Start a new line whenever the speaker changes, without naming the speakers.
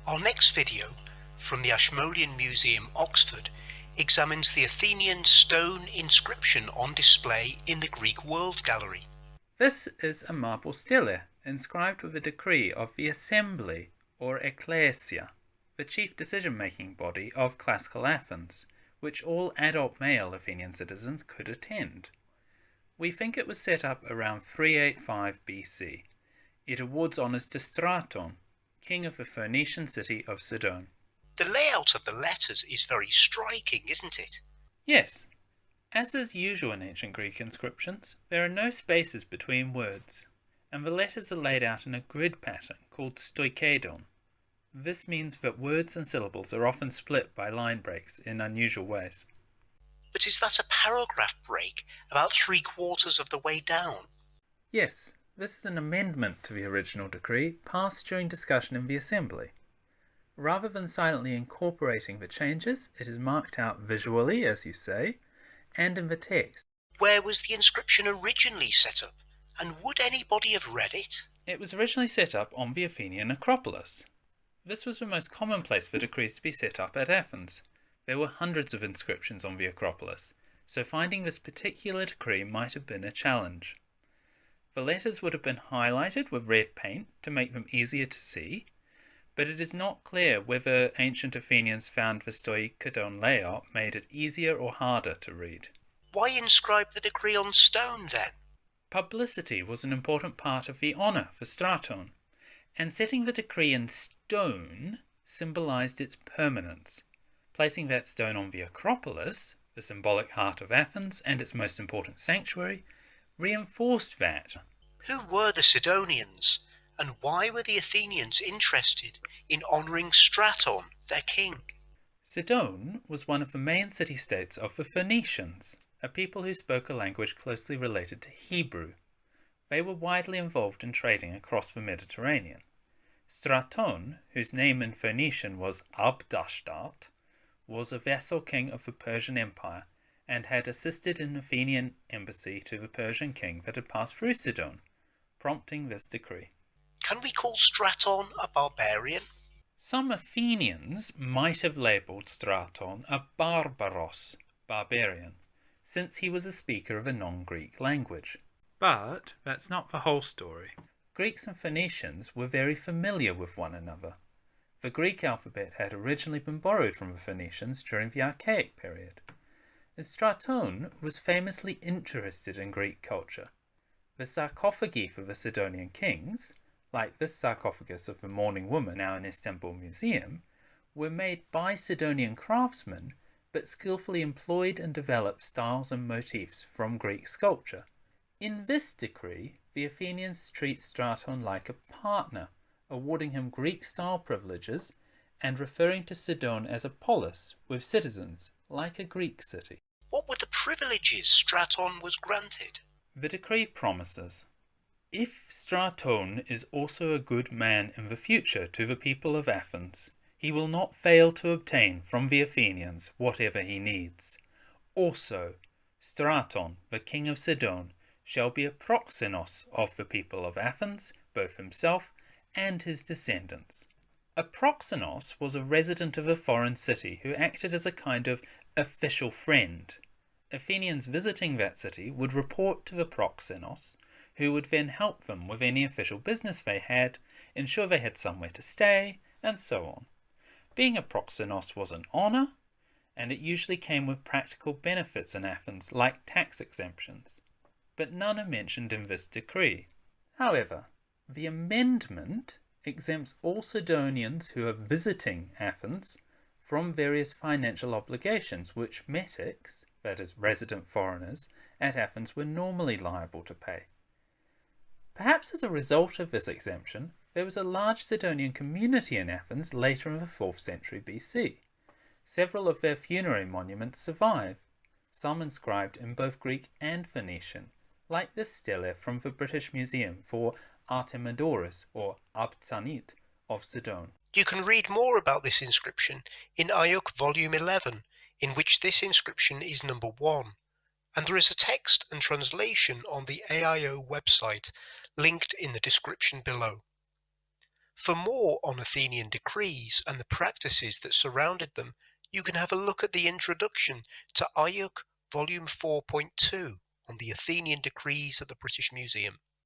Our next video, from the Ashmolean Museum, Oxford, examines the Athenian stone inscription on display in the Greek World Gallery.
This is a marble stele inscribed with a decree of the assembly, or ecclesia, the chief decision-making body of classical Athens, which all adult male Athenian citizens could attend. We think it was set up around 385 BC. It awards honours to Straton, king of the Phoenician city of Sidon.
The layout of the letters is very striking, isn't it?
Yes. As is usual in ancient Greek inscriptions, there are no spaces between words, and the letters are laid out in a grid pattern called stoichedon. This means that words and syllables are often split by line breaks in unusual ways.
But is that a paragraph break about 3/4 of the way down?
Yes, this is an amendment to the original decree passed during discussion in the assembly. Rather than silently incorporating the changes, it is marked out visually, as you say, and in the text.
Where was the inscription originally set up, and would anybody have read it?
It was originally set up on the Athenian Acropolis. This was the most common place for decrees to be set up at Athens. There were hundreds of inscriptions on the Acropolis, so finding this particular decree might have been a challenge. The letters would have been highlighted with red paint to make them easier to see, but it is not clear whether ancient Athenians found the stoichedon layout made it easier or harder to read.
Why inscribe the decree on stone then?
Publicity was an important part of the honour for Straton, and setting the decree in stone symbolised its permanence. Placing that stone on the Acropolis, the symbolic heart of Athens and its most important sanctuary, reinforced that.
Who were the Sidonians, and why were the Athenians interested in honouring Straton, their king?
Sidon was one of the main city-states of the Phoenicians, a people who spoke a language closely related to Hebrew. They were widely involved in trading across the Mediterranean. Straton, whose name in Phoenician was Abdashtat, was a vassal king of the Persian Empire and had assisted an Athenian embassy to the Persian king that had passed through Sidon, prompting this decree.
Can we call Straton a barbarian?
Some Athenians might have labelled Straton a barbaros, barbarian, since he was a speaker of a non-Greek language. But that's not the whole story. Greeks and Phoenicians were very familiar with one another. The Greek alphabet had originally been borrowed from the Phoenicians during the Archaic period. Straton was famously interested in Greek culture. The sarcophagi for the Sidonian kings, like this sarcophagus of the Mourning Woman now in Istanbul Museum, were made by Sidonian craftsmen, but skillfully employed and developed styles and motifs from Greek sculpture. In this decree, the Athenians treat Straton like a partner, awarding him Greek-style privileges and referring to Sidon as a polis with citizens, like a Greek city.
What were the privileges Straton was granted?
The decree promises, if Straton is also a good man in the future to the people of Athens, he will not fail to obtain from the Athenians whatever he needs. Also, Straton, the king of Sidon, shall be a proxenos of the people of Athens, both himself and his descendants. A proxenos was a resident of a foreign city who acted as a kind of official friend. Athenians visiting that city would report to the proxenos, who would then help them with any official business they had, ensure they had somewhere to stay, and so on. Being a proxenos was an honour, and it usually came with practical benefits in Athens, like tax exemptions. But none are mentioned in this decree. However, the amendment exempts all Sidonians who are visiting Athens from various financial obligations which metics, that is, resident foreigners, at Athens were normally liable to pay. Perhaps as a result of this exemption, there was a large Sidonian community in Athens later in the 4th century BC. Several of their funerary monuments survive, some inscribed in both Greek and Phoenician, like this stele from the British Museum for Artemidorus or Abtanit of Sidon.
You can read more about this inscription in AIUK Volume 11, in which this inscription is number 1, and there is a text and translation on the AIO website linked in the description below. For more on Athenian decrees and the practices that surrounded them, you can have a look at the introduction to AIUK Volume 4.2 on the Athenian decrees at the British Museum.